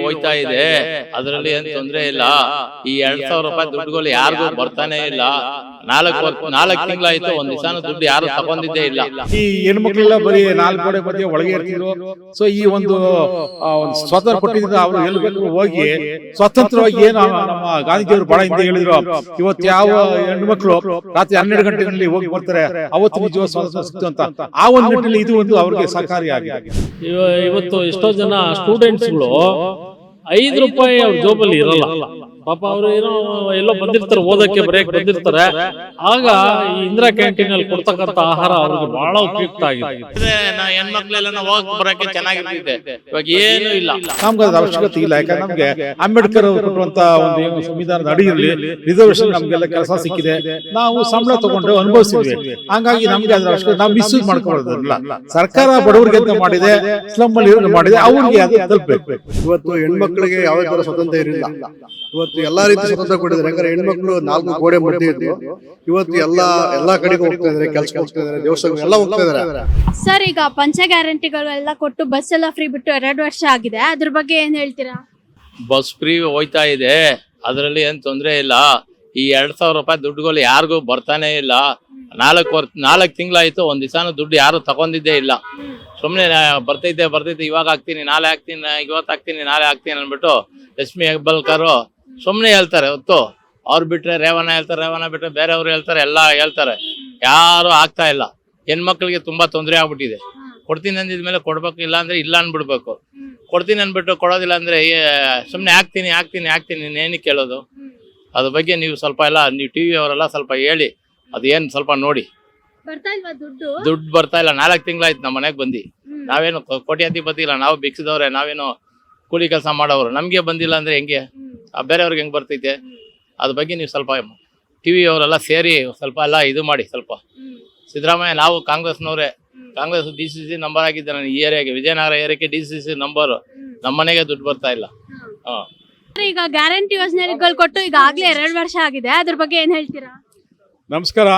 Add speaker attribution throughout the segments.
Speaker 1: ಹೋಯ್ತಾ ಇದೆ. ಅದರಲ್ಲಿ ಏನ್ ತೊಂದ್ರೆ ಇಲ್ಲ. ಈ 2,000 ರೂಪಾಯಿ ದುಡ್ಡುಗಳು ಯಾರಿಗೂ ಬರ್ತಾನೆ ಇಲ್ಲ. 4 ತಿಂಗಳಾಯ್ತು, ಒಂದ್ ದಿವಸನೂ ದುಡ್ಡು ಯಾರು ತಗೊಂಡಿದ್ದೇ ಇಲ್ಲ.
Speaker 2: ಈ ಹೆಣ್ಮಕ್ಳೆಲ್ಲ ಬರೀ 4 ಗೋಡೆ ಮಧ್ಯೆ ಒಳಗೆ ಇರ್ತಿದ್ರು. ಸೊ ಈ ಒಂದು ಸ್ವಾತಂತ್ರ್ಯ ಕೊಟ್ಟಿದ್ದ ಅವರು ಎಲ್ಬೇಕು ಹೋಗಿ ಸ್ವತಂತ್ರವಾಗಿ ಏನು ನಮ್ಮ ಗಾಂಧೀಜಿಯವರು ಬಹಳ ಹಿಂದೆ ಹೇಳಿದ್ರು, ಇವತ್ತು ಯಾವ ಹೆಣ್ಮಕ್ಳು ರಾತ್ರಿ 12 ಗಂಟೆನಲ್ಲಿ ಹೋಗಿ ಬರ್ತಾರೆ ಅವತ್ತು ನಿಜವಾದ ಸ್ವಾತಂತ್ರ್ಯ ಸಿಕ್ತು ಅಂತ. ಆ ಒಂದು ನಿಟ್ಟಿನಲ್ಲಿ ಇದು ಒಂದು ಅವ್ರಿಗೆ ಸಹಕಾರಿಯಾಗಿದೆ.
Speaker 3: ಇವತ್ತು ಎಷ್ಟೋ ಜನ ಸ್ಟೂಡೆಂಟ್ಸ್ಗಳು 5 ರೂಪಾಯಿ ಅವ್ರ ಜೋಬಲ್ಲಿ ಇರಲ್ಲ. ಪಾಪ ಅವರು ಏನೋ ಎಲ್ಲೋ ಬಂದಿರ್ತಾರೆ, ಓದಕ್ಕೆ ಬರೆಯಕ್ಕೆ ಬಂದಿರ್ತಾರೆ. ಆಗ ಈ ಇಂದಿರಾ ಕ್ಯಾಂಟೀನ್ ಅಲ್ಲಿ ಕೊಡ್ತಕ್ಕಂತ ಆಹಾರ ಅವ್ರಿಗೆ ಬಹಳ ಉಪಯುಕ್ತ ಆಗಿದೆ.
Speaker 1: ಹೆಣ್ಮಕ್ಳೆಲ್ಲ ಹೋಗಕ್ ಬರಕ್ಕೆ ಚೆನ್ನಾಗಿರ್ತಿದೆ. ಇವಾಗ ಏನು ಇಲ್ಲ,
Speaker 2: ನಮ್ಗೆ ಅದ್ರ ಅವಶ್ಯಕತೆ ಇಲ್ಲ. ಯಾಕಂದ್ರೆ ನಮ್ಗೆ ಅಂಬೇಡ್ಕರ್ ಅವರು ಕೊಟ್ಟುವಂತ ಒಂದು ಏನು ಸಂವಿಧಾನದ ಅಡಿಯಲ್ಲಿ ರಿಸರ್ವೇಶನ್ ನಮ್ಗೆಲ್ಲ ಕೆಲಸ ಸಿಕ್ಕಿದೆ. ನಾವು ಸಂಬಳ ತಗೊಂಡು ಅನುಭವಿಸಿದ್ವಿ. ಹಂಗಾಗಿ ನಮ್ಗೆ ಅದ್ರ ಅವಶ್ಯಕತೆ ನಾವು ಮಿಸ್ಯೂಸ್ ಮಾಡ್ಕೊಳ್ಳೋದಿಲ್ಲ. ಸರ್ಕಾರ ಬಡವರಿಗೆ ಅಂತ ಮಾಡಿದೆ, ಸ್ಲಮ್ ಅಲ್ಲಿ ಇರೋದು ಮಾಡಿದೆ, ಅವ್ರಿಗೆ ಅದು ತಲುಪಬೇಕು.
Speaker 4: ಇವತ್ತು ಹೆಣ್ಮಕ್ಳಿಗೆ ಯಾವುದೇ ತರ ಸ್ವತಂತ್ರ ಇರಲಿಲ್ಲ. ಇವತ್ತು ಎಲ್ಲಾ ರೀತಿ ಸ್ವತಂತ್ರ ಕೊಟ್ಟಿದ್ದಾರೆ. ಯಾಕಂದ್ರೆ ಹೆಣ್ಮಕ್ಳು 4 ಗೋಡೆ ಮಧ್ಯೆ ಇದ್ರು. ಇವತ್ತು ಎಲ್ಲಾ ಕಡೆಗೂ ಹೋಗ್ತಾ ಇದಾರೆ, ಕೆಲಸ ಹೋಗ್ತಾ ಇದಾರೆ, ದೇವಸ್ಥಾನ ಎಲ್ಲ ಹೋಗ್ತಾ ಇದಾರೆ.
Speaker 5: ಸರ್, ಈಗ ಪಂಚ ಗ್ಯಾರಂಟಿಗಳು ಎಲ್ಲ ಕೊಟ್ಟು ಬಸ್ ಎಲ್ಲ ಫ್ರೀ ಬಿಟ್ಟು 2 ವರ್ಷ ಆಗಿದೆ. ಅದ್ರ ಬಗ್ಗೆ ಏನ್ ಹೇಳ್ತೀರಾ?
Speaker 1: ಬಸ್ ಫ್ರೀ ಹೋಯ್ತಾ ಇದೆ. ಅದರಲ್ಲಿ ಏನ್ ತೊಂದ್ರೆ ಇಲ್ಲ. ಈ 2,000 ರೂಪಾಯಿ ದುಡ್ಡುಗಳು ಯಾರಿಗೂ ಬರ್ತಾನೆ ಇಲ್ಲ. 4 ತಿಂಗಳಾಯ್ತು, ಒಂದ್ ದಿವಸನೂ ದುಡ್ಡು ಯಾರು ತಗೊಂಡಿದ್ದೇ ಇಲ್ಲ. ಸುಮ್ನೆ ಬರ್ತೈತೆ ಇವಾಗ ಹಾಕ್ತೀನಿ, ನಾಳೆ ಹಾಕ್ತೀನಿ, ಇವತ್ತು ಹಾಕ್ತೀನಿ, ನಾಳೆ ಹಾಕ್ತೀನಿ ಅನ್ಬಿಟ್ಟು ಲಕ್ಷ್ಮಿ ಹೆಬ್ಬಾಳ್ಕರ್ ಸುಮ್ನೆ ಹೇಳ್ತಾರೆ. ಹೊತ್ತು ಅವ್ರು ಬಿಟ್ರೆ ರೇವಣ್ಣ ಹೇಳ್ತಾರೆ, ರೇವಣ್ಣ ಬಿಟ್ರೆ ಬೇರೆಯವ್ರು ಹೇಳ್ತಾರೆ, ಎಲ್ಲ ಹೇಳ್ತಾರೆ. ಯಾರು ಆಗ್ತಾ ಇಲ್ಲ. ಹೆಣ್ಮಕ್ಳಿಗೆ ತುಂಬಾ ತೊಂದರೆ ಆಗ್ಬಿಟ್ಟಿದೆ. ಕೊಡ್ತೀನಿ ಅಂದಿದ್ಮೇಲೆ ಕೊಡ್ಬೇಕು, ಇಲ್ಲ ಅಂದ್ರೆ ಇಲ್ಲ ಅನ್ಬಿಡ್ಬೇಕು. ಕೊಡ್ತೀನಿ ಅನ್ಬಿಟ್ಟು ಕೊಡೋದಿಲ್ಲ ಅಂದ್ರೆ ಸುಮ್ನೆ ಹಾಕ್ತೀನಿ ಏನಕ್ಕೆ ಕೇಳೋದು? ಅದ್ರ ಬಗ್ಗೆ ನೀವು ಸ್ವಲ್ಪ ಎಲ್ಲ ನೀವು ಟಿವಿ ಅವರೆಲ್ಲ ಸ್ವಲ್ಪ ಹೇಳಿ, ಅದೇನ್ ಸ್ವಲ್ಪ ನೋಡಿ. ದುಡ್ಡು ಬರ್ತಾ ಇಲ್ಲ. 4 ತಿಂಗಳಾಯ್ತು ನಮ್ಮ ಮನೆಗೆ ಬಂದು. ನಾವೇನು ಕೋಟ್ಯಾಧಿಪತಿ ಇಲ್ಲ, ನಾವು ಭಿಕ್ಷದವ್ರೆ, ನಾವೇನು ಕೂಲಿ ಕೆಲಸ ಮಾಡೋರು. ನಮ್ಗೆ ಬಂದಿಲ್ಲ ಅಂದ್ರೆ ಹೆಂಗೆ? ಬೇರೆಯವ್ರಿಗೆ ಹೆಂಗ್ ಬರ್ತೈತೆ? ಅದ್ರ ಬಗ್ಗೆ ನೀವು ಸ್ವಲ್ಪ ಟಿವಿ ಅವರೆಲ್ಲ ಸೇರಿ ಸ್ವಲ್ಪ ಎಲ್ಲ ಇದು ಮಾಡಿ. ಸ್ವಲ್ಪ ಸಿದ್ದರಾಮಯ್ಯ, ನಾವು ಕಾಂಗ್ರೆಸ್ನವ್ರೆ, ಕಾಂಗ್ರೆಸ್ DCC ನಂಬರ್ ಆಗಿದ್ದೆ ನಾನು ಈ ಏರಿಯಾಗೆ, ವಿಜಯನಗರ ಏರಿಯಾಕ್ಕೆ DCC ನಂಬರ್. ನಮ್ಮ ಮನೆಗೆ ದುಡ್ಡು ಬರ್ತಾ ಇಲ್ಲ.
Speaker 5: ಈಗ ಗ್ಯಾರಂಟಿ ಯೋಜನೆಗಳು ಕೊಟ್ಟು ಈಗ ಆಗ್ಲೇ 2 ವರ್ಷ ಆಗಿದೆ. ಅದ್ರ ಬಗ್ಗೆ ಏನ್ ಹೇಳ್ತೀರಾ?
Speaker 2: ನಮಸ್ಕಾರ,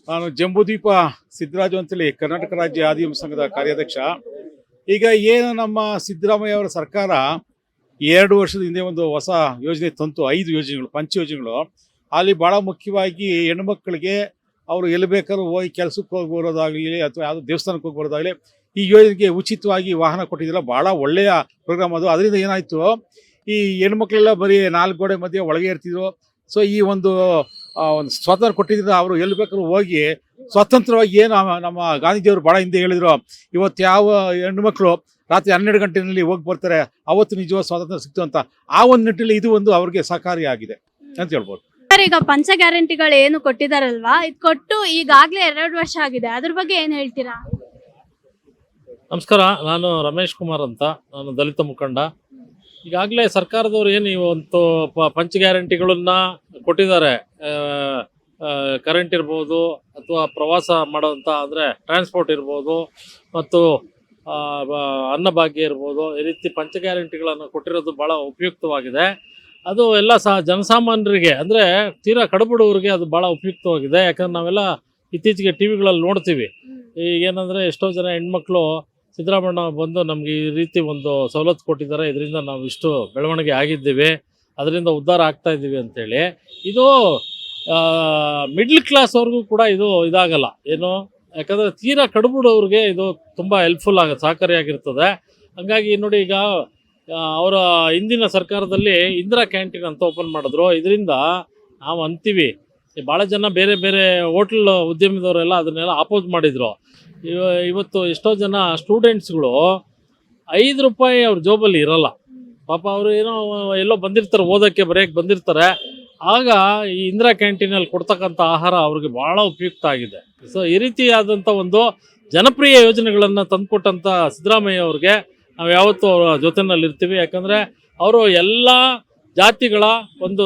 Speaker 2: ನಾನು ಜಂಬೂದ್ವೀಪ ಸಿದ್ದರಾಜು ಅಂತೇಳಿ ಕರ್ನಾಟಕ ರಾಜ್ಯ ಆದಿಮ ಸಂಘದ ಕಾರ್ಯಾಧ್ಯಕ್ಷ. ಈಗ ಏನು ನಮ್ಮ ಸಿದ್ದರಾಮಯ್ಯ ಅವರ ಸರ್ಕಾರ 2 ವರ್ಷದ ಹಿಂದೆ ಒಂದು ಹೊಸ ಯೋಜನೆ ತಂತು, 5 ಯೋಜನೆಗಳು, ಪಂಚ ಯೋಜನೆಗಳು. ಅಲ್ಲಿ ಬಹಳ ಮುಖ್ಯವಾಗಿ ಹೆಣ್ಮಕ್ಳಿಗೆ ಅವರು ಎಲ್ಲಿ ಬೇಕಾದ್ರೂ ಹೋಗಿ ಕೆಲಸಕ್ಕೆ ಹೋಗಿ ಬರೋದಾಗಲಿ ಅಥವಾ ಯಾವುದೋ ದೇವಸ್ಥಾನಕ್ಕೆ ಹೋಗಿ ಬರೋದಾಗಲಿ ಈ ಯೋಜನೆಗೆ ಉಚಿತವಾಗಿ ವಾಹನ ಕೊಟ್ಟಿದ್ದಿಲ್ಲ. ಬಹಳ ಒಳ್ಳೆಯ ಪ್ರೋಗ್ರಾಮ್ ಅದು. ಅದರಿಂದ ಏನಾಯ್ತು, ಈ ಹೆಣ್ಮಕ್ಳೆಲ್ಲ ಬರೀ 4 ಗೋಡೆ ಮಧ್ಯೆ ಒಳಗೆ ಇರ್ತಿದ್ರು. ಸೊ ಈ ಒಂದು ಸ್ವಾತಂತ್ರ್ಯ ಕೊಟ್ಟಿದ್ದ ಅವರು ಎಲ್ಲಿ ಬೇಕಾದ್ರೂ ಹೋಗಿ ಸ್ವತಂತ್ರವಾಗಿ ಏನು ನಮ್ಮ ಗಾಂಧೀಜಿಯವರು ಬಹಳ ಹಿಂದೆ ಹೇಳಿದ್ರು, ಇವತ್ತು ಯಾವ ಹೆಣ್ಮಕ್ಳು ರಾತ್ರಿ 12 ಗಂಟೆನಲ್ಲಿ ಹೋಗಿ ಬರ್ತಾರೆ ಅವತ್ತು ನಿಜವಾದ ಸ್ವಾತಂತ್ರ್ಯ ಸಿಕ್ತು ಅಂತ. ಆ ಒಂದು ನಿಟ್ಟಿನಲ್ಲಿ ಇದು ಒಂದು ಅವ್ರಿಗೆ ಸಹಕಾರಿಯಾಗಿದೆ ಅಂತ ಹೇಳ್ಬೋದು.
Speaker 5: ಸರ್, ಈಗ ಪಂಚ ಗ್ಯಾರಂಟಿಗಳು ಏನು ಕೊಟ್ಟಿದಾರಲ್ವಾ, ಇದು ಕೊಟ್ಟು ಈಗಾಗ್ಲೇ 2 ವರ್ಷ ಆಗಿದೆ. ಅದ್ರ ಬಗ್ಗೆ ಏನ್ ಹೇಳ್ತೀರಾ?
Speaker 3: ನಮಸ್ಕಾರ, ನಾನು ರಮೇಶ್ ಕುಮಾರ್ ಅಂತ, ನಾನು ದಲಿತ ಮುಖಂಡ. ಈಗಾಗಲೇ ಸರ್ಕಾರದವ್ರು ಏನು ಇವತ್ತು ಪಂಚ ಗ್ಯಾರಂಟಿಗಳನ್ನ ಕೊಟ್ಟಿದ್ದಾರೆ. ಕರೆಂಟ್ ಇರ್ಬೋದು, ಅಥವಾ ಪ್ರವಾಸ ಮಾಡೋಂಥ ಅಂದರೆ ಟ್ರಾನ್ಸ್ಪೋರ್ಟ್ ಇರ್ಬೋದು, ಮತ್ತು ಅನ್ನಭಾಗ್ಯ ಇರ್ಬೋದು, ಈ ರೀತಿ ಪಂಚ ಗ್ಯಾರಂಟಿಗಳನ್ನು ಕೊಟ್ಟಿರೋದು ಭಾಳ ಉಪಯುಕ್ತವಾಗಿದೆ. ಅದು ಎಲ್ಲ ಜನಸಾಮಾನ್ಯರಿಗೆ ಅಂದರೆ ತೀರಾ ಕಡುಬಡವರಿಗೆ ಅದು ಭಾಳ ಉಪಯುಕ್ತವಾಗಿದೆ. ಯಾಕಂದ್ರೆ ನಾವೆಲ್ಲ ಇತ್ತೀಚೆಗೆ ಟಿವಿಗಳಲ್ಲಿ ನೋಡ್ತೀವಿ. ಈಗೇನಂದರೆ ಎಷ್ಟೋ ಜನ ಹೆಣ್ಮಕ್ಳು ಸಿದ್ದರಾಮಯ್ಯ ಬಂದು ನಮಗೆ ಈ ರೀತಿ ಒಂದು ಸವಲತ್ತು ಕೊಟ್ಟಿದ್ದಾರೆ, ಇದರಿಂದ ನಾವು ಇಷ್ಟು ಬೆಳವಣಿಗೆ ಆಗಿದ್ದೀವಿ, ಅದರಿಂದ ಉದ್ಧಾರ ಆಗ್ತಾ ಇದ್ದೀವಿ ಅಂತೇಳಿ. ಇದು ಮಿಡ್ಲ್ ಕ್ಲಾಸ್ ಅವ್ರಿಗೂ ಕೂಡ ಇದು ಇದಾಗಲ್ಲ ಏನು, ಯಾಕಂದರೆ ತೀರಾ ಕಡುಬಡವ್ರಿಗೆ ಇದು ತುಂಬ ಹೆಲ್ಪ್ಫುಲ್ ಆಗುತ್ತೆ, ಸಹಕಾರಿಯಾಗಿರ್ತದೆ. ಹಾಗಾಗಿ ನೋಡಿ, ಈಗ ಅವರ ಹಿಂದಿನ ಸರ್ಕಾರದಲ್ಲಿ ಇಂದಿರಾ ಕ್ಯಾಂಟೀನ್ ಅಂತ ಓಪನ್ ಮಾಡಿದ್ರು. ಇದರಿಂದ ನಾವು ಅಂತೀವಿ, ಭಾಳ ಜನ ಬೇರೆ ಬೇರೆ ಹೋಟ್ಲ್ ಉದ್ಯಮದವರೆಲ್ಲ ಅದನ್ನೆಲ್ಲ ಅಪೋಸ್ ಮಾಡಿದರು. ಇವತ್ತು ಎಷ್ಟೋ ಜನ ಸ್ಟೂಡೆಂಟ್ಸ್ಗಳು 5 ರೂಪಾಯಿ ಅವ್ರ ಜೋಬಲ್ಲಿ ಇರಲ್ಲ. ಪಾಪ ಅವರು ಏನೋ ಎಲ್ಲೋ ಬಂದಿರ್ತಾರೆ, ಓದಕ್ಕೆ ಬರೆಯಕ್ಕೆ ಬಂದಿರ್ತಾರೆ. ಆಗ ಈ ಇಂದಿರಾ ಕ್ಯಾಂಟೀನಲ್ಲಿ ಕೊಡ್ತಕ್ಕಂಥ ಆಹಾರ ಅವ್ರಿಗೆ ಭಾಳ ಉಪಯುಕ್ತ ಆಗಿದೆ. ಸೊ ಈ ರೀತಿಯಾದಂಥ ಒಂದು ಜನಪ್ರಿಯ ಯೋಜನೆಗಳನ್ನು ತಂದುಕೊಟ್ಟಂಥ ಸಿದ್ದರಾಮಯ್ಯ ಅವ್ರಿಗೆ ನಾವು ಯಾವತ್ತೂ ಅವರ ಜೊತೆಯಲ್ಲಿರ್ತೀವಿ. ಯಾಕಂದರೆ ಅವರು ಎಲ್ಲ ಜಾತಿಗಳ ಒಂದು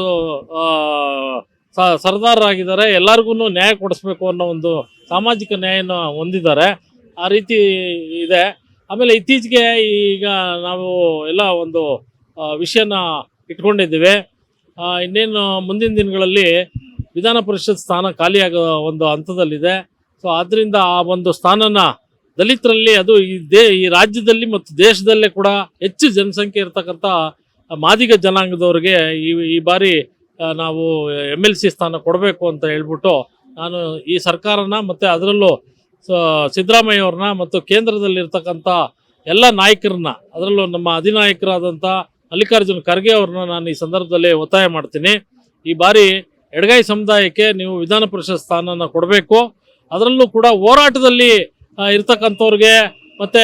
Speaker 3: ಸರ್ದಾರರಾಗಿದ್ದಾರೆ. ಎಲ್ಲರಿಗೂ ನ್ಯಾಯ ಕೊಡಿಸ್ಬೇಕು ಅನ್ನೋ ಒಂದು ಸಾಮಾಜಿಕ ನ್ಯಾಯನ ಹೊಂದಿದ್ದಾರೆ. ಆ ರೀತಿ ಇದೆ. ಆಮೇಲೆ ಇತ್ತೀಚೆಗೆ ಈಗ ನಾವು ಎಲ್ಲ ಒಂದು ವಿಷಯನ ಇಟ್ಕೊಂಡಿದ್ದೀವಿ. ಇನ್ನೇನು ಮುಂದಿನ ದಿನಗಳಲ್ಲಿ ವಿಧಾನ ಪರಿಷತ್ ಸ್ಥಾನ ಖಾಲಿಯಾಗೋ ಒಂದು ಹಂತದಲ್ಲಿದೆ. ಸೊ ಆದ್ದರಿಂದ ಆ ಒಂದು ಸ್ಥಾನನ ದಲಿತರಲ್ಲಿ ಅದು ಈ ರಾಜ್ಯದಲ್ಲಿ ಮತ್ತು ದೇಶದಲ್ಲೇ ಕೂಡ ಹೆಚ್ಚು ಜನಸಂಖ್ಯೆ ಇರತಕ್ಕಂಥ ಮಾದಿಗ ಜನಾಂಗದವ್ರಿಗೆ ಈ ಬಾರಿ ನಾವು MLC ಸ್ಥಾನ ಕೊಡಬೇಕು ಅಂತ ಹೇಳ್ಬಿಟ್ಟು ನಾನು ಈ ಸರ್ಕಾರನ ಮತ್ತು ಅದರಲ್ಲೂ ಸಿದ್ದರಾಮಯ್ಯ ಅವ್ರನ್ನ ಮತ್ತು ಕೇಂದ್ರದಲ್ಲಿರ್ತಕ್ಕಂಥ ಎಲ್ಲ ನಾಯಕರನ್ನ, ಅದರಲ್ಲೂ ನಮ್ಮ ಅಧಿನಾಯಕರಾದಂಥ ಮಲ್ಲಿಕಾರ್ಜುನ್ ಖರ್ಗೆ ಅವ್ರನ್ನ ನಾನು ಈ ಸಂದರ್ಭದಲ್ಲಿ ಒತ್ತಾಯ ಮಾಡ್ತೀನಿ. ಈ ಬಾರಿ ಎಡಗಾಯಿ ಸಮುದಾಯಕ್ಕೆ ನೀವು ವಿಧಾನ ಪರಿಷತ್ ಸ್ಥಾನನ ಕೊಡಬೇಕು. ಅದರಲ್ಲೂ ಕೂಡ ಹೋರಾಟದಲ್ಲಿ ಇರ್ತಕ್ಕಂಥವ್ರಿಗೆ ಮತ್ತು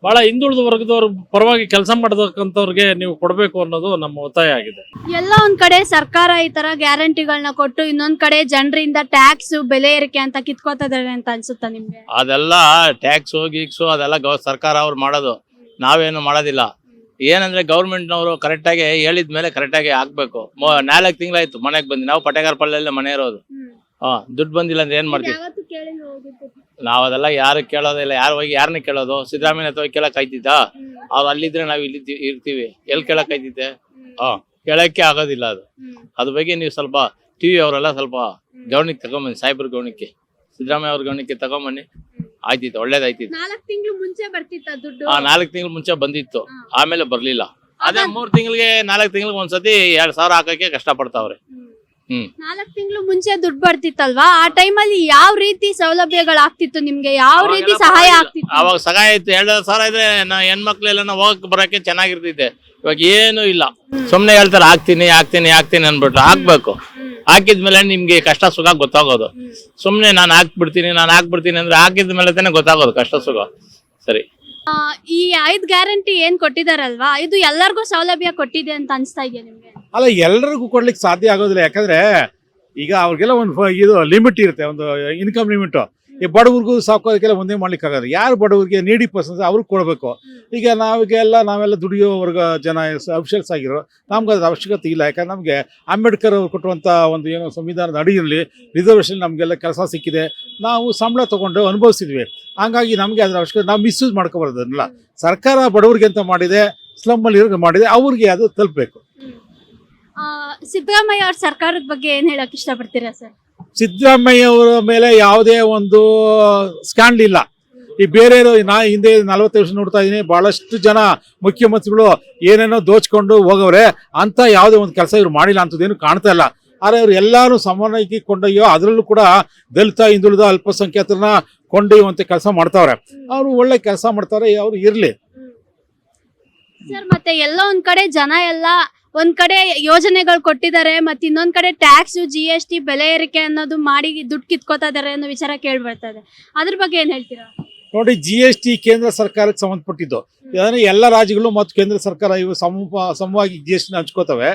Speaker 3: ಭಾಳ ಹಿಂದುಳಿದ ವರ್ಗದವ್ರ ಪರವಾಗಿ ಕೆಲಸ ಮಾಡತಕ್ಕಂಥವ್ರಿಗೆ ನೀವು ಕೊಡಬೇಕು ಅನ್ನೋದು ನಮ್ಮ ಒತ್ತಾಯ ಆಗಿದೆ.
Speaker 5: ಎಲ್ಲ ಒಂದ್ ಕಡೆ ಸರ್ಕಾರ ಈ ತರ ಗ್ಯಾರಂಟಿಗಳನ್ನ ಕೊಟ್ಟು ಇನ್ನೊಂದ್ ಕಡೆ ಜನರಿಂದ ಟ್ಯಾಕ್ಸ್ ಬೆಲೆ ಏರಿಕೆ ಅಂತ ಕಿತ್ಕೋತಾ ಇದಾರೆ ಅಂತ ಅನ್ಸುತ್ತಾ ನಿಮ್ಗೆ?
Speaker 1: ಅದೆಲ್ಲ ಟ್ಯಾಕ್ಸು ಗೀಕ್ಸು ಅದೆಲ್ಲ ಸರ್ಕಾರ ಅವ್ರು ಮಾಡೋದು, ನಾವೇನು ಮಾಡೋದಿಲ್ಲ. ಏನಂದ್ರೆ ಗೌರ್ಮೆಂಟ್ನವರು ಕರೆಕ್ಟಾಗಿ ಹೇಳಿದ ಮೇಲೆ ಕರೆಕ್ಟಾಗಿ ಹಾಕ್ಬೇಕು. 4 ತಿಂಗಳಾಯ್ತು ಮನೆಗೆ ಬಂದು, ನಾವು ಪಟೇಗಾರ ಪಳ್ಳಿಯಲ್ಲೇ ಮನೆ ಇರೋದು. ದುಡ್ಡು ಬಂದಿಲ್ಲ ಅಂದ್ರೆ ಏನ್ ಮಾಡ್ತೀವಿ ನಾವು? ಅದೆಲ್ಲ ಯಾರು ಕೇಳೋದಿಲ್ಲ. ಯಾರನ್ನ ಕೇಳೋದು? ಸಿದ್ದರಾಮಯ್ಯ ಅಥವಾ ಕೇಳಕ್ ಆಯ್ತಿದ್ದ? ಅವ್ರು ಅಲ್ಲಿದ್ರೆ ನಾವು ಇಲ್ಲಿ ಇರ್ತೀವಿ, ಎಲ್ಲಿ ಕೇಳಕ್ ಆಯ್ತಿದ್ದೆ? ಕೇಳಕ್ಕೆ ಆಗೋದಿಲ್ಲ ಅದು. ಅದ್ರ ಬಗ್ಗೆ ನೀವು ಸ್ವಲ್ಪ TV ಅವರೆಲ್ಲ ಸ್ವಲ್ಪ ಗೌಣಿಗೆ ತಗೊಂಬನ್ನಿ, ಸಾಹೇಬ್ರ ಗೌಣಿಕೆ, ಸಿದ್ದರಾಮಯ್ಯ ಅವ್ರ ಗೌಣಿಕೆ ತಗೊಂಬನ್ನಿ, ಆಯ್ತಿತ್ತು, ಒಳ್ಳೇದಾಯ್ತಿತ್ತು.
Speaker 5: 4 ತಿಂಗಳು ಮುಂಚೆ ಬರ್ತಿತ್ತ ದುಡ್ಡು?
Speaker 1: 4 ತಿಂಗಳು ಮುಂಚೆ ಬಂದಿತ್ತು, ಆಮೇಲೆ ಬರ್ಲಿಲ್ಲ. ಅದೇ 3 ತಿಂಗಳಿಗೆ 4 ತಿಂಗಳಿಗೆ ಒಂದ್ಸತಿ 2,000 ಹಾಕಕ್ಕೆ ಕಷ್ಟ ಪಡ್ತಾವ್ರೆ.
Speaker 5: 4 ತಿಂಗಳು ಮುಂಚೆ ದುಡ್ಡು ಬರ್ತಿತ್ತಲ್ವಾ? ಆ ಟೈಮಲ್ಲಿ ಯಾವ ರೀತಿ ಸೌಲಭ್ಯಗಳು ಆಗ್ತಿತ್ತು ನಿಮ್ಗೆ? ಯಾವ ರೀತಿ ಸಹಾಯ ಆಗ್ತಿತ್ತು?
Speaker 1: ಅವಾಗ ಸಹಾಯ ಇತ್ತು. 2,000 ಇದ್ರೆ ಹೆಣ್ಮಕ್ಳೆಲ್ಲ ಹೋಗಕ್ ಬರಕ್ಕೆ ಚೆನ್ನಾಗಿರ್ತೈತೆ. ಇವಾಗ ಏನು ಇಲ್ಲ, ಸುಮ್ನೆ ಹೇಳ್ತಾರೆ ಹಾಕ್ತೀನಿ ಅನ್ಬಿಟ್ಟು. ಹಾಕ್ಬೇಕು. ಹಾಕಿದ್ಮೇಲೆ ನಿಮ್ಗೆ ಕಷ್ಟ ಸುಖ ಗೊತ್ತಾಗೋದು. ಸುಮ್ನೆ ನಾನು ಹಾಕ್ಬಿಡ್ತೀನಿ ಅಂದ್ರೆ ಹಾಕಿದ್ಮೇಲೆ ತಾನೇ ಗೊತ್ತಾಗೋದು ಕಷ್ಟ ಸುಖ. ಸರಿ,
Speaker 5: ಈ 5 ಗ್ಯಾರಂಟಿ ಏನ್ ಕೊಟ್ಟಿದಾರಲ್ವಾ, ಇದು ಎಲ್ಲರಿಗೂ ಸೌಲಭ್ಯ ಕೊಟ್ಟಿದೆ ಅಂತ ಅನ್ಸ್ತಾ ಇದೆಯಾ ನಿಮ್ಗೆ?
Speaker 2: ಅಲ್ಲ, ಎಲ್ಲರಿಗೂ ಕೊಡ್ಲಿಕ್ಕೆ ಸಾಧ್ಯ ಆಗೋದಿಲ್ಲ. ಯಾಕಂದ್ರೆ ಈಗ ಅವ್ರಿಗೆಲ್ಲ ಒಂದು ಇದು ಲಿಮಿಟ್ ಇರುತ್ತೆ, ಒಂದು ಇನ್ಕಮ್ ಲಿಮಿಟ್. ಈ ಬಡವ್ರಿಗೂ ಸಾಕೋದಕ್ಕೆಲ್ಲ ಒಂದೇ ಮಾಡ್ಲಿಕ್ಕೆ ಆಗೋದು. ಯಾರು ಬಡವರಿಗೆ ನೀಡಿ ಪರ್ಸನ್ಸ್ ಅವ್ರಿಗೆ ಕೊಡಬೇಕು. ಈಗ ನಾವೆಲ್ಲ ದುಡಿಯೋ ವರ್ಗ ಜನ ಅಫಿಷಿಯಲ್ಸ್ ಆಗಿರೋ ನಮ್ಗೆ ಅದ್ರ ಅವಶ್ಯಕತೆ ಇಲ್ಲ. ಯಾಕಂದ್ರೆ ನಮಗೆ ಅಂಬೇಡ್ಕರ್ ಅವ್ರು ಕೊಟ್ಟುವಂಥ ಒಂದು ಏನೋ ಸಂವಿಧಾನದ ಅಡಿಯಲ್ಲಿ ರಿಸರ್ವೇಷನ್ ನಮಗೆಲ್ಲ ಕೆಲಸ ಸಿಕ್ಕಿದೆ. ನಾವು ಸಂಬಳ ತಗೊಂಡು ಅನುಭವಿಸಿದ್ವಿ. ಹಂಗಾಗಿ ನಮಗೆ ಅದ್ರ ಅವಶ್ಯಕತೆ ನಾವು ಮಿಸ್ಯೂಸ್ ಮಾಡ್ಕೊಬಾರ್ದಲ್ಲ. ಸರ್ಕಾರ ಬಡವರಿಗೆ ಅಂತ ಮಾಡಿದೆ, ಸ್ಲಮ್ಮಲ್ಲಿ ಮಾಡಿದೆ, ಅವ್ರಿಗೆ ಅದು ತಲುಪಬೇಕು.
Speaker 5: ಸಿದ್ದರಾಮಯ್ಯ ಅವ್ರ ಸರ್ಕಾರದ ಬಗ್ಗೆ ಏನ್ ಹೇಳಕ್ ಇಷ್ಟಪಡ್ತೀರಾ ಸರ್?
Speaker 2: ಸಿದ್ದರಾಮಯ್ಯ ಅವರ ಮೇಲೆ ಯಾವುದೇ ಒಂದು ಸ್ಕ್ಯಾಂಡಲ್ ಇಲ್ಲ. ಈ ಬೇರೆ ಹಿಂದೆ 40 ವರ್ಷ ನೋಡ್ತಾ ಇದೀನಿ, ಬಹಳಷ್ಟು ಜನ ಮುಖ್ಯಮಂತ್ರಿಗಳು ಏನೇನೋ ದೋಚ್ಕೊಂಡು ಹೋಗವ್ರೆ. ಅಂತ ಯಾವುದೇ ಒಂದು ಕೆಲಸ ಇವ್ರು ಮಾಡಿಲ್ಲ ಅಂತದೇನು ಕಾಣ್ತಾ ಇಲ್ಲ. ಆದರೆ ಅವ್ರು ಎಲ್ಲಾರು ಸಮನ್ವಯಕ್ಕೆ ಕೊಂಡೊಯ್ಯೋ, ಅದರಲ್ಲೂ ಕೂಡ ದಲಿತ, ಹಿಂದುಳಿದ, ಅಲ್ಪಸಂಖ್ಯಾತರನ್ನ ಕೊಂಡೊಯ್ಯುವಂತೆ ಕೆಲಸ ಮಾಡ್ತಾವ್ರೆ. ಅವರು ಒಳ್ಳೆ ಕೆಲಸ ಮಾಡ್ತಾರೆ, ಅವ್ರು ಇರ್ಲಿ
Speaker 5: ಸರ್. ಮತ್ತೆ ಎಲ್ಲ ಒಂದ್ ಕಡೆ ಜನ ಎಲ್ಲ ಒಂದ್ ಕಡೆ ಯೋಜನೆಗಳು ಕೊಟ್ಟಿದ್ದಾರೆ, ಮತ್ತೆ ಇನ್ನೊಂದ್ ಕಡೆ ಟ್ಯಾಕ್ಸ್, GST, ಬೆಲೆ ಏರಿಕೆ ಅನ್ನೋದು ಮಾಡಿ ದುಡ್ಡು ಕಿತ್ಕೋತಾ ಇದಾರೆ ಅನ್ನೋ ವಿಚಾರ ಕೇಳಿ ಬರ್ತದೆ. ಅದ್ರ ಬಗ್ಗೆ ಏನ್ ಹೇಳ್ತೀರಾ?
Speaker 2: ನೋಡಿ, GST ಕೇಂದ್ರ ಸರ್ಕಾರಕ್ಕೆ ಸಂಬಂಧಪಟ್ಟಿದ್ದು. ಎಲ್ಲ ರಾಜ್ಯಗಳು ಮತ್ತು ಕೇಂದ್ರ ಸರ್ಕಾರ ಇವು ಸಮವಾಗಿ GST ಹಂಚ್ಕೋತವೆ.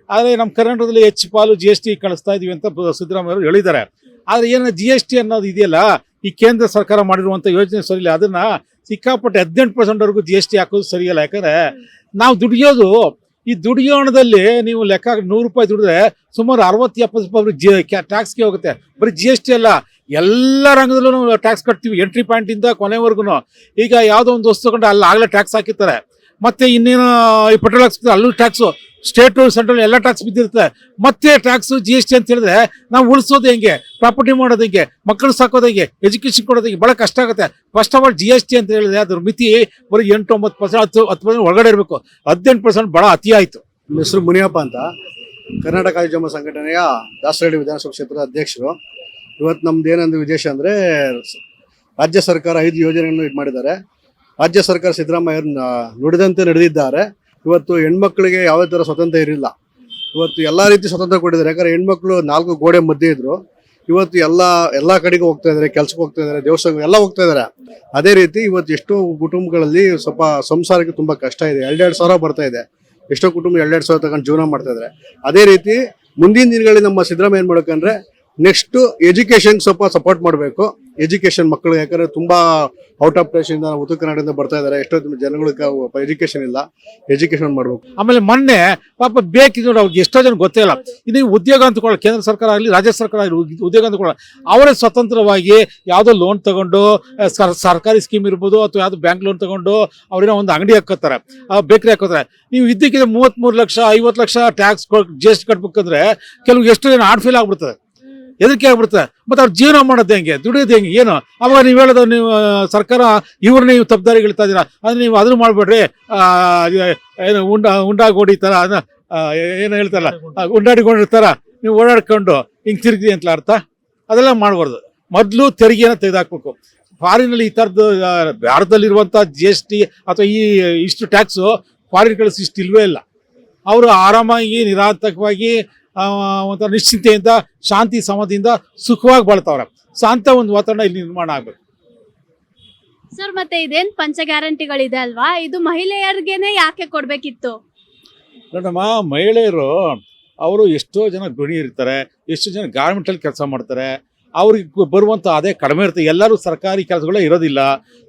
Speaker 2: ಆದರೆ ನಮ್ಮ ಕರ್ನಾಟಕದಲ್ಲಿ ಹೆಚ್ಚು ಪಾಲು GST ಕಳಿಸ್ತಾ ಇದೀವಿ ಅಂತ ಸಿದ್ದರಾಮಯ್ಯ ಅವರು ಹೇಳಿದ್ದಾರೆ. ಆದ್ರೆ ಏನ GST ಅನ್ನೋದು ಇದೆಯಲ್ಲ, ಈ ಕೇಂದ್ರ ಸರ್ಕಾರ ಮಾಡಿರುವಂತ ಯೋಜನೆ ಸರಿಯಿಲ್ಲ. ಅದನ್ನ ಸಿಕ್ಕಾಪಟ್ಟೆ 18% ವರೆಗೂ GST ಹಾಕೋದು ಸರಿಯಲ್ಲ. ಯಾಕಂದ್ರೆ ನಾವು ದುಡಿಯೋದು, ಈ ದುಡಿಯೋಣದಲ್ಲಿ ನೀವು ಲೆಕ್ಕ 100 ರೂಪಾಯಿ ದುಡಿದ್ರೆ ಸುಮಾರು 60-70% ಟ್ಯಾಕ್ಸ್ಗೆ ಹೋಗುತ್ತೆ. ಬರೀ GST ಅಲ್ಲ, ಎಲ್ಲ ರಂಗದಲ್ಲೂ ನಾವು ಟ್ಯಾಕ್ಸ್ ಕಟ್ತೀವಿ, ಎಂಟ್ರಿ ಪಾಯಿಂಟ್ ಇಂದ ಕೊನೆವರೆಗೂ. ಈಗ ಯಾವುದೋ ಒಂದು ವಸ್ತು ತಗೊಂಡ್ರೆ ಅಲ್ಲಿ ಆಗಲೇ ಟ್ಯಾಕ್ಸ್ ಹಾಕಿರ್ತಾರೆ. ಮತ್ತೆ ಇನ್ನೇನು ಈ ಪೆಟ್ರೋಲ್ ಹಾಕ್ಸ್ತಾರೆ, ಅಲ್ಲೂ ಟ್ಯಾಕ್ಸು, ಸ್ಟೇಟು ಸೆಂಟ್ರಲ್ ಎಲ್ಲ ಟ್ಯಾಕ್ಸ್ ಬಿದ್ದಿರುತ್ತೆ. ಮತ್ತೆ ಟ್ಯಾಕ್ಸು GST ಅಂತ ಹೇಳಿದ್ರೆ ನಾವು ಉಳಿಸೋದು ಹೆಂಗೆ, ಪ್ರಾಪರ್ಟಿ ಮಾಡೋದು ಹೆಂಗೆ, ಮಕ್ಕಳು ಸಾಕೋದು ಹೆಂಗೆ, ಎಜುಕೇಶನ್ ಕೊಡೋದು ಹೆಂಗೆ, ಭಾಳ ಕಷ್ಟ ಆಗುತ್ತೆ. ಫಸ್ಟ್ ಆಫ್ ಆಲ್ GST ಅಂತ ಹೇಳಿದ್ರೆ ಅದ್ರ ಮಿತಿ ಬರೀ 8-9%, 10% ಒಳಗಡೆ ಇರಬೇಕು. 18% ಭಾಳ ಅತಿ ಆಯಿತು.
Speaker 4: ನನ್ನ ಹೆಸರು ಮುನಿಯಪ್ಪ ಅಂತ, ಕರ್ನಾಟಕ ಆಯುಜಮ ಸಂಘಟನೆಯ ದಾಸರಹಳ್ಳಿ ವಿಧಾನಸಭಾ ಕ್ಷೇತ್ರದ ಅಧ್ಯಕ್ಷರು. ಇವತ್ತು ನಮ್ದು ಏನೊಂದು ವಿಶೇಷ ಅಂದರೆ, ರಾಜ್ಯ ಸರ್ಕಾರ 5 ಯೋಜನೆಗಳನ್ನು ಇದು ಮಾಡಿದ್ದಾರೆ. ರಾಜ್ಯ ಸರ್ಕಾರ ಸಿದ್ದರಾಮಯ್ಯ ನುಡಿದಂತೆ ನಡೆದಿದ್ದಾರೆ. ಇವತ್ತು ಹೆಣ್ಮಕ್ಳಿಗೆ ಯಾವುದೇ ಥರ ಸ್ವತಂತ್ರ ಇರಲಿಲ್ಲ. ಇವತ್ತು ಎಲ್ಲ ರೀತಿ ಸ್ವತಂತ್ರ ಕೊಟ್ಟಿದ್ದಾರೆ. ಯಾಕಂದರೆ ಹೆಣ್ಮಕ್ಳು 4 ಗೋಡೆ ಮಧ್ಯೆ ಇದ್ರು. ಇವತ್ತು ಎಲ್ಲ ಕಡೆಗೂ ಹೋಗ್ತಾ ಇದ್ದಾರೆ, ಕೆಲ್ಸಕ್ಕೆ ಹೋಗ್ತಾ ಇದ್ದಾರೆ, ದೇವಸ್ಥಾನ ಎಲ್ಲ ಹೋಗ್ತಾ ಇದ್ದಾರೆ. ಅದೇ ರೀತಿ ಇವತ್ತು ಎಷ್ಟೋ ಕುಟುಂಬಗಳಲ್ಲಿ ಸ್ವಲ್ಪ ಸಂಸಾರಕ್ಕೆ ತುಂಬ ಕಷ್ಟ ಇದೆ. 2-2 ಸಾವಿರ ಬರ್ತಾ ಇದೆ. ಎಷ್ಟೋ ಕುಟುಂಬ 2-2 ಸಾವಿರ ತಗೊಂಡು ಜೀವನ ಮಾಡ್ತಾ ಇದ್ದಾರೆ. ಅದೇ ರೀತಿ ಮುಂದಿನ ದಿನಗಳಲ್ಲಿ ನಮ್ಮ ಸಿದ್ದರಾಮಯ್ಯ ಏನು ಮಾಡ್ಬೇಕಂದ್ರೆ, ನೆಕ್ಸ್ಟ್ ಎಜುಕೇಶನ್ ಸ್ವಲ್ಪ ಸಪೋರ್ಟ್ ಮಾಡಬೇಕು. ಎಜುಕೇಶನ್ ಮಕ್ಕಳು, ಯಾಕಂದ್ರೆ ತುಂಬಾ ಔಟ್ ಆಫ್ ಪ್ಲೇಸಿಂದ ಉತ್ತರ ಕರ್ನಾಟಕದಿಂದ ಬರ್ತಾ ಇದ್ದಾರೆ. ಎಷ್ಟೋ ಜನಗಳಿಗೆ ಎಜುಕೇಶನ್ ಇಲ್ಲ, ಎಜುಕೇಶನ್ ಮಾಡಬೇಕು.
Speaker 2: ಆಮೇಲೆ ಮೊನ್ನೆ ಪಾಪ ಬೇಕಿದ್ರು ಅವ್ರಿಗೆ ಎಷ್ಟೋ ಜನ ಗೊತ್ತೇ ಇಲ್ಲ. ಇದು ಉದ್ಯೋಗ ಅಂದ್ಕೊಳ್ಳ, ಕೇಂದ್ರ ಸರ್ಕಾರ ಆಗಲಿ ರಾಜ್ಯ ಸರ್ಕಾರ ಆಗಲಿ ಉದ್ಯೋಗ ಅಂದ್ಕೊಳ್ಳ, ಅವರೇ ಸ್ವತಂತ್ರವಾಗಿ ಯಾವುದೋ ಲೋನ್ ತಗೊಂಡು, ಸರ್ಕಾರಿ ಸ್ಕೀಮ್ ಇರ್ಬೋದು ಅಥವಾ ಯಾವ್ದು ಬ್ಯಾಂಕ್ ಲೋನ್ ತಗೊಂಡು ಅವ್ರೇನೋ ಒಂದು ಅಂಗಡಿ ಹಾಕೋತಾರೆ, ಬೇಕರಿ ಹಾಕೋತಾರೆ. ನೀವು ಇದ್ದಕ್ಕಿಂತ 33 ಲಕ್ಷ 50 ಲಕ್ಷ ಟ್ಯಾಕ್ಸ್ GST ಕಟ್ಬೇಕಂದ್ರೆ ಕೆಲವು ಎಷ್ಟೋ ಜನ ಹಾರ್ಟ್ ಫೇಲ್ ಆಗ್ಬಿಡ್ತದೆ. ಹೆದರಿಕೆ ಆಗ್ಬಿಡುತ್ತೆ. ಮತ್ತೆ ಅವ್ರು ಜೀವನ ಮಾಡೋದು ಹೆಂಗೆ, ದುಡಿಯೋದು ಹೆಂಗೆ, ಏನು? ಅವಾಗ ನೀವು ಹೇಳೋದು, ನೀವು ಸರ್ಕಾರ ಇವ್ರನ್ನ ನೀವು ತಪ್ಪದಾರಿಗಿಳ್ತಾ ಇದ್ದೀರಾ, ಅಂದ್ರೆ ನೀವು ಅದನ್ನು ಮಾಡ್ಬೇಡ್ರಿ, ಏನು ಉಂಡಾಗೋಡಿ ಥರ ಏನು ಹೇಳ್ತಾರಲ್ಲ, ಉಂಡಾಡಿಕೊಂಡಿರ್ತಾರ, ನೀವು ಓಡಾಡ್ಕೊಂಡು ಹಿಂಗೆ ತಿರುಗಿ ಅಂತ ಅರ್ಥ. ಅದೆಲ್ಲ ಮಾಡಬಾರ್ದು. ಮೊದಲು ತೆರಿಗೆನ ತೆಗೆದುಹಾಕ್ಬೇಕು. ಫಾರಿನಲ್ಲಿ ಈ ಥರದ್ದು ಭಾರತದಲ್ಲಿರುವಂಥ GST ಅಥವಾ ಇಷ್ಟು ಟ್ಯಾಕ್ಸು ಫಾರಿನ್ ಕಳಿಸಿ ಇಷ್ಟು ಇಲ್ವೇ ಇಲ್ಲ. ಅವರು ಆರಾಮಾಗಿ ನಿರಾತಕವಾಗಿ ಒಂಥರ ನಿಶ್ಚಿಂತೆಯಿಂದ ಶಾಂತಿ ಸಮದಿಂದ ಸುಖವಾಗಿ ಬಾಳ್ತಾವ್ರೆ. ಸೊ ಅಂಥ ಒಂದು ವಾತಾವರಣ ಇಲ್ಲಿ ನಿರ್ಮಾಣ ಆಗ್ಬೇಕು.
Speaker 5: ಸರ್ ಮತ್ತೆ ಇದೇನ್ ಪಂಚ ಗ್ಯಾರಂಟಿಗಳಿದೆ ಅಲ್ವಾ, ಇದು ಮಹಿಳೆಯರಿಗೆನೆ ಯಾಕೆ ಕೊಡ್ಬೇಕಿತ್ತು?
Speaker 2: ನೋಡಮ್ಮ, ಮಹಿಳೆಯರು ಅವರು ಎಷ್ಟೋ ಜನ ಗೃಹಿಣಿ ಇರ್ತಾರೆ, ಎಷ್ಟೋ ಜನ ಗಾರ್ಮೆಂಟಲ್ಲಿ ಕೆಲಸ ಮಾಡ್ತಾರೆ, ಅವ್ರಿಗೆ ಬರುವಂಥ ಅದೇ ಕಡಿಮೆ ಇರುತ್ತೆ. ಎಲ್ಲರೂ ಸರ್ಕಾರಿ ಕೆಲಸಗಳೇ ಇರೋದಿಲ್ಲ.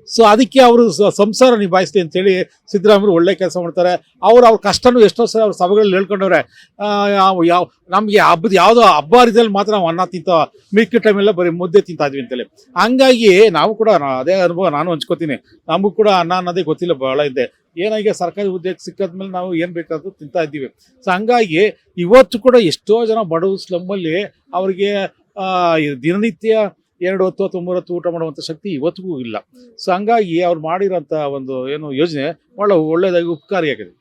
Speaker 2: ಸೊ ಅದಕ್ಕೆ ಅವರು ಸಂಸಾರ ನಿಭಾಯಿಸ್ಲಿ ಅಂತೇಳಿ ಸಿದ್ದರಾಮಯ್ಯರು ಒಳ್ಳೆ ಕೆಲಸ ಮಾಡ್ತಾರೆ. ಅವ್ರ ಕಷ್ಟನೂ ಎಷ್ಟೋ ಸಲ ಅವ್ರ ಸಭೆಗಳಲ್ಲಿ ಹೇಳ್ಕೊಂಡವ್ರೆ. ನಮಗೆ ಯಾವುದೋ ಹಬ್ಬ ಹರಿದಲ್ಲಿ ಮಾತ್ರ ನಾವು ಅನ್ನ ತಿಂತ, ಮಿಕ್ಕಿ ಟೈಮೆಲ್ಲ ಬರೀ ಮುದ್ದೆ ತಿಂತಾ ಇದ್ವಿ ಅಂತೇಳಿ. ಹಂಗಾಗಿ ನಾವು ಕೂಡ ಅದೇ ಅನುಭವ ನಾನು ಹಂಚ್ಕೋತೀನಿ. ನಮಗೂ ಕೂಡ ಅನ್ನ ಅನ್ನೋದೇ ಗೊತ್ತಿಲ್ಲ, ಬಹಳ ಇದೆ. ಏನಾಗಿ ಸರ್ಕಾರಿ ಉದ್ಯೋಗ ಸಿಕ್ಕಾದ್ಮೇಲೆ ನಾವು ಏನು ಬೇಕಾದ್ರೂ ತಿಂತಾ ಇದ್ದೀವಿ. ಸೊ ಹಂಗಾಗಿ ಇವತ್ತು ಕೂಡ ಎಷ್ಟೋ ಜನ ಬಡವ ಸ್ಲಮ್ಮಲ್ಲಿ ಅವ್ರಿಗೆ ದಿನನಿತ್ಯ 2 ಹೊತ್ತು ಅಥವಾ 3 ಹೊತ್ತು ಊಟ ಮಾಡುವಂಥ ಶಕ್ತಿ ಇವತ್ತಿಗೂ ಇಲ್ಲ. ಸೊ ಹಂಗಾಗಿ ಅವ್ರು ಮಾಡಿರೋಂಥ ಒಂದು ಏನು ಯೋಜನೆ ಒಳ್ಳೆಯದಾಗಿ ಉಪಕಾರಿಯಾಗಿದೆ.